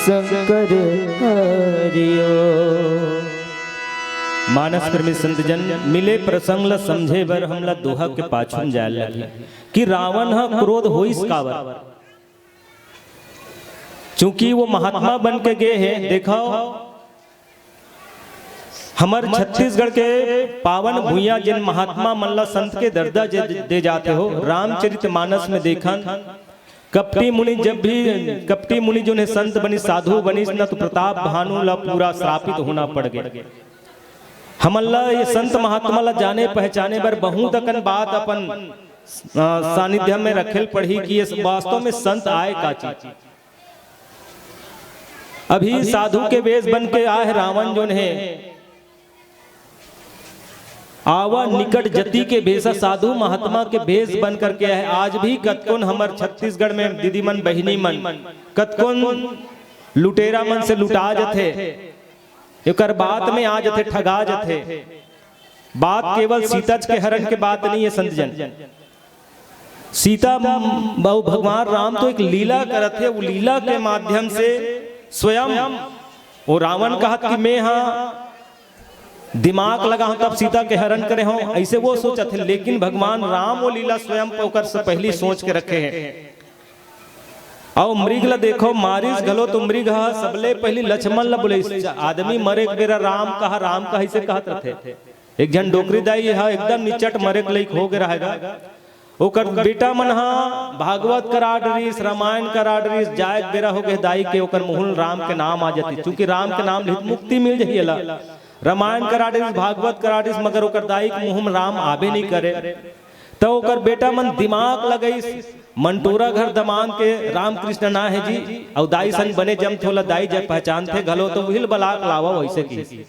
शंकर हरियो। मानस प्रेमी संतजन मिले प्रसंग ल समझे बर हमला दोहा के पाछुन जाय लगे कि रावण ह क्रोध होइस कावर, चूंकि वो महात्मा बन के गए हैं। देखो हमार छत्तीसगढ़ के पावन भूया जिन महात्मा मल्ला संत के दर्जा दे जाते हो। रामचरितमानस में देखा कपटी मुनि, जब भी कपटी मुनि जो ने संत बनी साधु बनी न तो प्रताप भानु ला पूरा श्रापित होना पड़ गए। हमल्ला ये संत महात्मा ला जाने पहचाने बर बहुत अकन बात अपन सानिध्य में रखेल पढ़ी कि ये वास्तव में संत आए का चीज। अभी साधु के वेश बन के आए रावण जो है आवा निकट जति के भेष साधु महात्मा के भेष बन करके है। आज भी कतकोन हमर छत्तीसगढ़ में दीदी मन बहिनी मन कतकोन लुटेरा मन से लुटा जथे, एकर बात में आ जथे, ठगा जथे। बात केवल सीता के हरण के बात नहीं है संत जन। सीता भगवान राम तो एक लीला करत है, वो लीला के माध्यम से स्वयं वो रावण कहत कि मैं हाँ दिमाग लगा हूं तब सीता के हरण करे हूं, ऐसे वो सोचत है। लेकिन भगवान राम वो लीला स्वयं पोकर से पहली सोच के रखे हैं। और मृग ला देखो मारिस गलो तो मृग सबले पहली लक्ष्मण ला बोले आदमी मरे बेरा राम कहा इसे कहत रथे। एक जन डोकरी दाई है एकदम निचट मरे के लायक हो गया रहेगा। ओकर बेटा मन भागवत करा डरीस, रामायण करा डरीस, जाए बेरा हो गए दाई के ओकर मुहुल राम के नाम आ जाती, चूंकि राम के नाम लिहित मुक्ति मिल जाइएला। रामायण करा डरीस, भागवत करा डरीस, मगर ओकर दाई के मुंह में राम आबे नहीं करे। तो ओकर बेटा मन दिमाग लगईस, मंटोरा घर दमान के राम कृष्ण ना है जी, और दाई सन बने जम थोला दाई जब पहचान थे घलो तो वही बलाक लावा वैसे की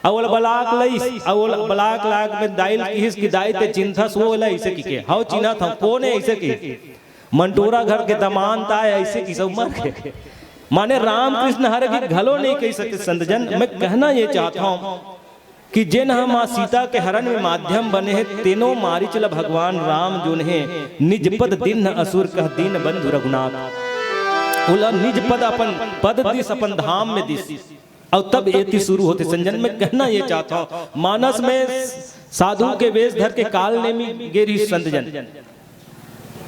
अवल बलाक लईस, अवल बलाक लाग में दाइल किस की दाई ते चिंता सो वाला ऐसे की के हाउ चिन्हा था कौन है ऐसे की मंटोरा घर के दमान ता ऐसे की सब मर के माने राम कृष्ण हर की घलो नहीं कह सकते। संत जन मैं कहना ये चाहता हूं कि जिन हम सीता के हरण में माध्यम बने हैं तीनों मारी चला भगवान राम जो ने निज पद दिन असुर कह दीन बंधु रघुनाथ बोला निज पद अपन पद दिस अपन धाम में दिस। और तब एति शुरू होते संजन में कहना ये चाहता हूं मानस में साधु के वेश धर के काल ने में गेरी संत जन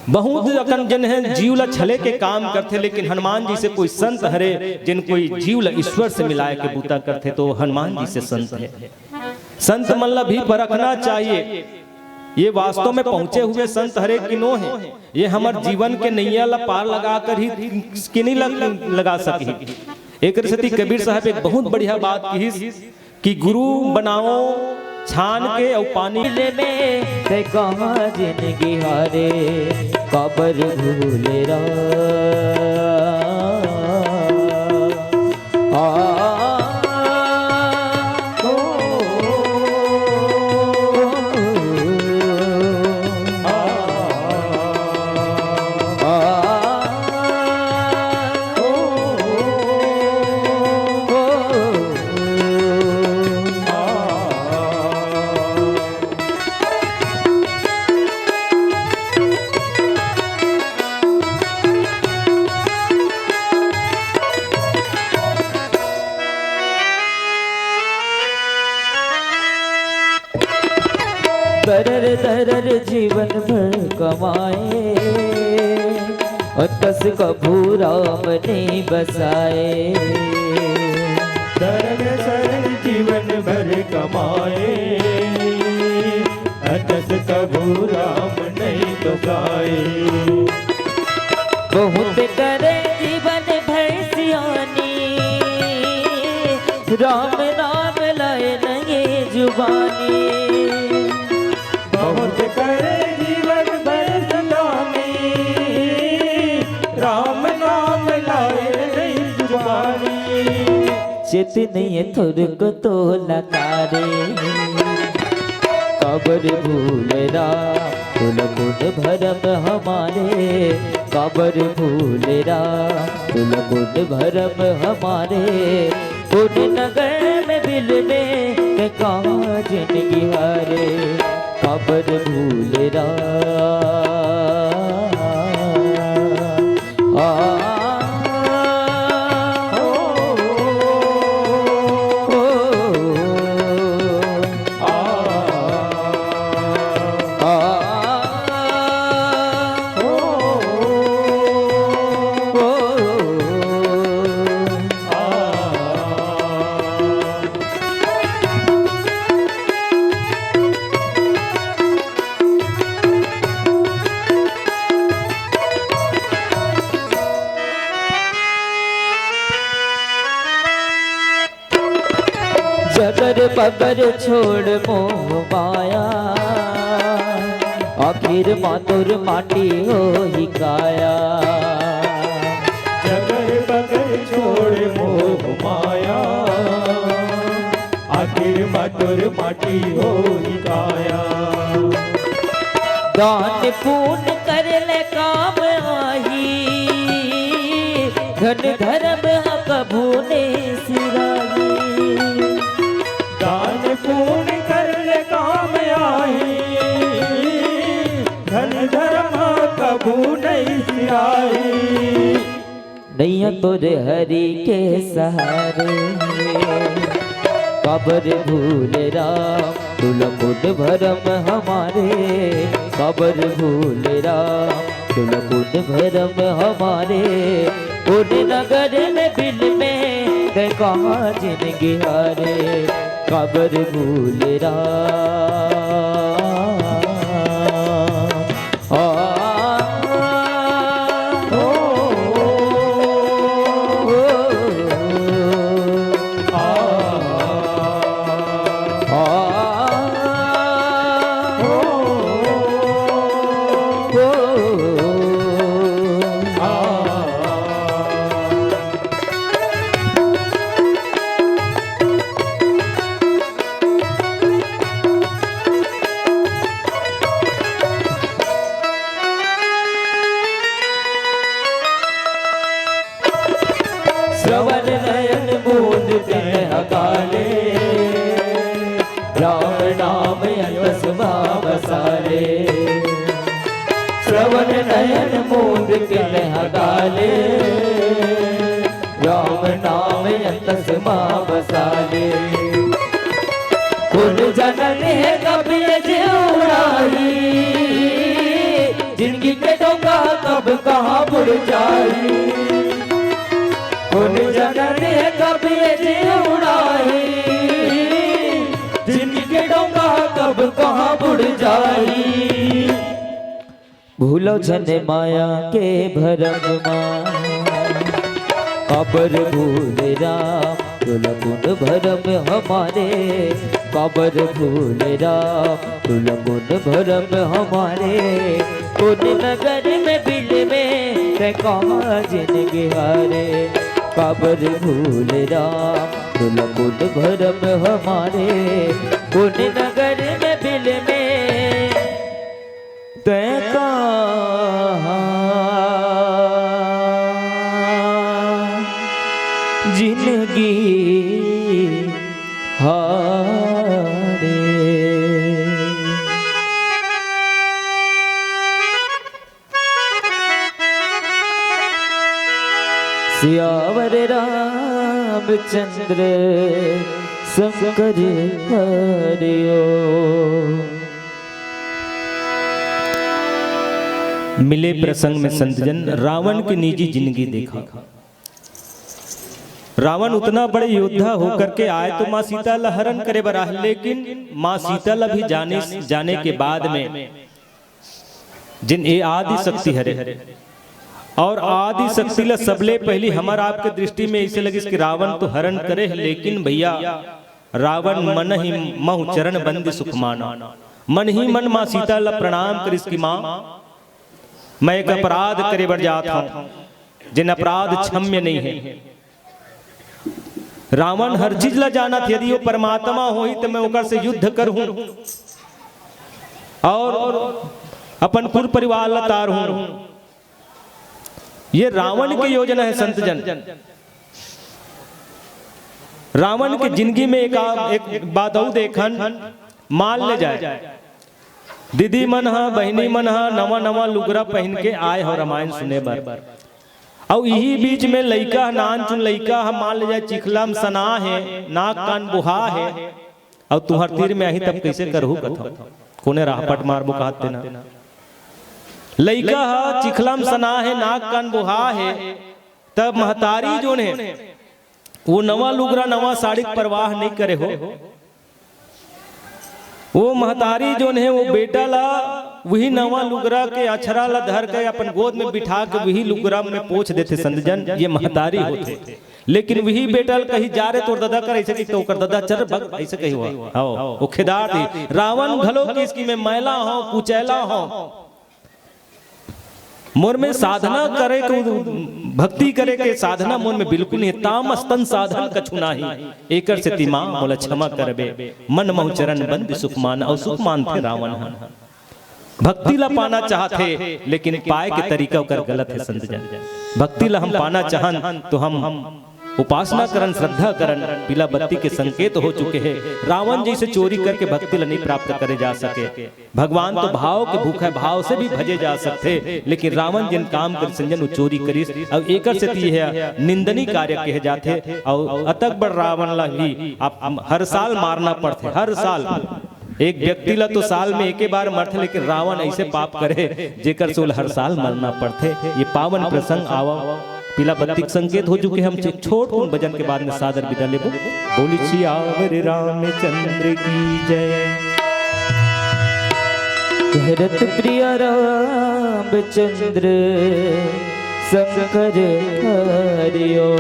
बहुत अकन जन है जीव ला छले के काम करते, लेकिन हनुमान जी से कोई संत हरे जिन कोई जीव ला ईश्वर से मिलाए के बूता करते तो हनुमान जी से संत है। संत मन ला भी परखना चाहिए ये वास्तव में पहुंचे हुए संत हरे किनो है, ये हमार जीवन के नैया ला पार लगा कर ही किनी लगा सके। एक रसती कबीर साहब एक बहुत बढ़िया बात की कि गुरु बनाओ छान के और पानी में कहाँ जिंदगी हारे कबर भूले दरर जीवन भर कमाए और कस कभू राम ने बसाए। दरर जीवन भर कमाए कस कभू राम नहीं बसाए। बहुत करे जीवन भर सियानी राम नाम लाए नहीं जुबानी। बहुत करे जीवन भर सलामी राम नाम लाए नहीं जुबानी। चित नहीं थुर को तो लकारे कबर भूलेरा तुल गुण भरम हमारे कबर भूलेरा तुल गुण भरम हमारे। पुण्य नगर में बिल में कहाँ जिंदगी हारे कबर भूलेरा। जगर पगर छोड़ मोह माया आखिर मातुर माटी हो ही काया। जगर पगर छोड़ मोह माया आखिर मधुर माटी हो काया। दान पुण्य कर ले काम आही, धन धर्म कभू ने सिराही। दान पुण्य कर ले काम आई, धन धर्म कभू नहीं सिराई। नैया तोरे हरि के सहारे, कबर भूल राम तुल मुद भरम हमारे। कबर भूल राम तुल मुद भरम हमारे। उन नगर में बिल में गए कहाँ जिनगी हारे। कबर भूल राम श्रवण नयन बूंद दिन अकाले, राम नाम अंतसुभा बसाले। श्रवण नयन बूंद दिन अकाले, राम नाम अंतसुभा बसाले। कुल जनन है कभी जीवराई, जिंदगी के डोंगा कब कहाँ बुड़ जाई। उन जनन है कभी जीवराई, जिनके डोंगा कब कहाँ बुड़ जाई। भूलो जन माया के भरम माँ, कबर भूल राम तुल मुद भरम हमारे। कबर भूल राम तुल मुद भरम हमारे। उन नगर में बिल में गए कहाँ जिनगी हारे। कबर भूल राम तुल मुद भरम हमारे। उन नगर में बिल में गए कहाँ जिनगी हारे। सियावर रामचंद्र शंकर हरिओ। मिले प्रसंग में संतजन, रावण की निजी जिंदगी देखा। रावण उतना बड़े योद्धा होकर के आए तो माँ सीता ला हरण करे बराह, लेकिन माँ सीता ला भी जाने के बाद में जिन ये आदि शक्ति हरे और आदि शक्ति ला सबले पहली हमार आपके दृष्टि में इसे लगी कि रावण तो हरण करे, लेकिन भैया रावण मन ही महु चरण बंदी सुख माना। मन ही मन माँ सीता ला प्रणाम कर इसकी माँ मैं एक अपराध करे बर जाता हूं, जिन अपराध क्षम्य नहीं है। रावण हर चीज ला जाना था, यदि वो परमात्मा हो ही तो मैं ओकर से युद्ध करूं और अपन पूर्ण परिवार ला तारूं। ये रावण की योजना है संतजन। रावण की जिंदगी में एक बात और देखन, मान ले जाए दीदी मन हा बहनी मन हा नवा नवा लुगरा पहन के आए हो रामायण सुने बर, और यही बीच में लइका नान चुन लइका हम मान ले जाए चिखलम सना है, नाक कान बुहा है, और तुहर तीर में आही तब कैसे करहु कथा कोने राहपट मारबो कहते ना। लइका हा चिखलम सना है, नाक कान बुहा है, तब महतारी जो ने वो नवा लुगरा नवा साड़ी परवाह नहीं करे हो। वो महतारी जो है वो बेटा ला वही नवा लुगरा के अछरा ला धर के अपन गोद में बिठा के वही लुगरा में पोछ देते संतजन, ये महतारी होते। लेकिन वही बेटा कहीं जा रहे तो दादा कर ऐसे तो कर दादा चल भग ऐसे कहीं हुआ आओ वो खिदार थी। रावण घलो की इसकी में मैला हो कुचैला हो, मोर में साधना करे को भक्ति करे के साधना मोर में बिल्कुल नहीं। ताम स्तन साधन कछु नाही, एकर से तिमा मोला क्षमा करबे। मन महु चरण बंद सुखमान, और सुखमान थे रावण हन। भक्ति ला पाना चाहते लेकिन पाए के तरीका ओकर गलत है संत जन। भक्ति ला हम पाना चाहन तो हम उपासना करन, श्रद्धा करन, पीला बत्ती के संकेत हो चुके हैं। रावण जैसे चोरी करके भक्ति ला नहीं प्राप्त करे जा सके। भगवान तो भाव के भूख है, भाव से भी भजे जा सकते, लेकिन रावण जिन काम कर संजन वो चोरी करिस और एकर से ती है निंदनीय कार्य कहे जाते। और अतक बड़ रावण ला ही आप हर साल मारना पड़ते, हर साल। एक व्यक्ति ला तो साल में एक बार मरते, लेकिन रावण ऐसे पाप करे जेकर सोल हर साल मरना पड़ते। ये पावन प्रसंग आवा पीला बत्ती संकेत हो चुके। हम छोट उन भजन के बाद में सादर विदा लेबो। बोली सियावर रामचंद्र की जय। भरत प्रिय रामचंद्र शंकर हरिओ।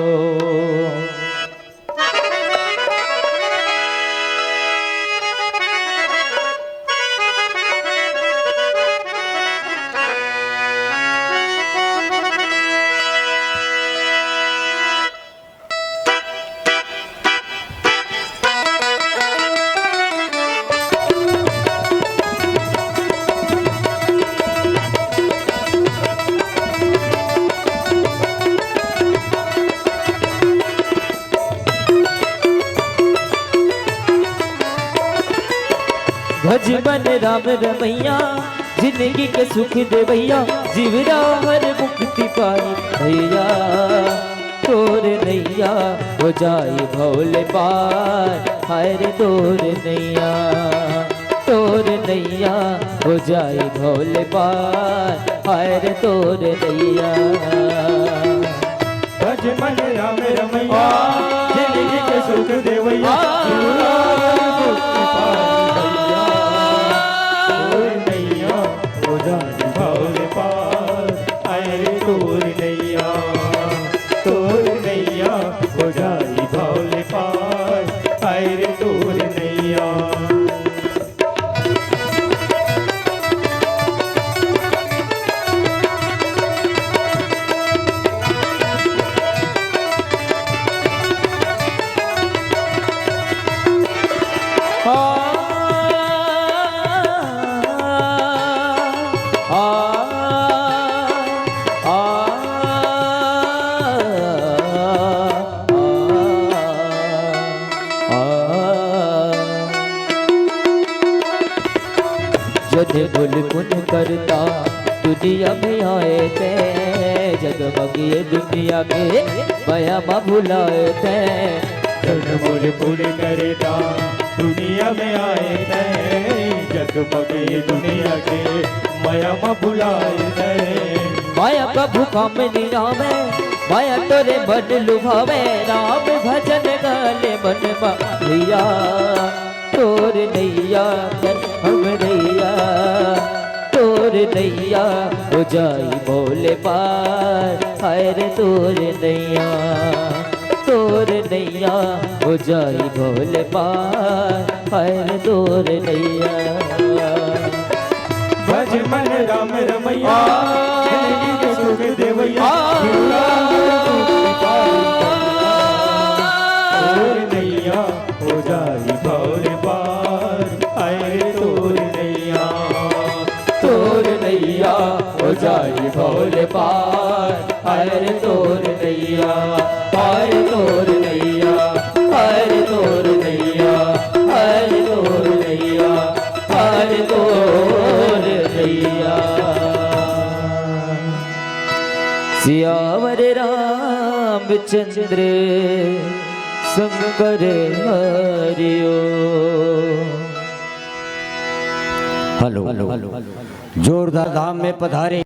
भज मन राम रमैया, जिंदगी के सुख दे भैया। जीवरा हर मुक्ति पाई भैया, तोर नैया हो जाए भोले पार। हर तोर नैया, तोर नैया हो जाए भोले पार। हर तोर नैया। भज मन राम रमैया, जिंदगी के सुख दे भैया। जद भूल पुन करता दुनिया में आए थे। जगमग ये दुनिया के माया मा भुलाए थे। जद भूल पुन करता दुनिया में आए थे। जगमग ये दुनिया के माया मा भुलाए थे। माया का भूखा में निरामे, माया तोरे मन लुभावे। राम भजन गाले मन भैया, तोर नैया हम नैया। तोर नैया हो जाई भोले पार। हर तोर नैया, तोर नैया हो जाई भोले पार। हर तोर नैया। भज मन राम रमैया, जिंदगी के सुख दे भैया। तोर नैया हो जाई भोले पार। आए तोर नैया, तोर नैया हो जाई भोले पार। हर तोर नैया, हर तोर नैया। हर तोर नैया, हर तोर नैया। हर तोर नैया। सियावर रामचंद्र शंकर हरिओ। हेलो जोरदार धाम में पधारे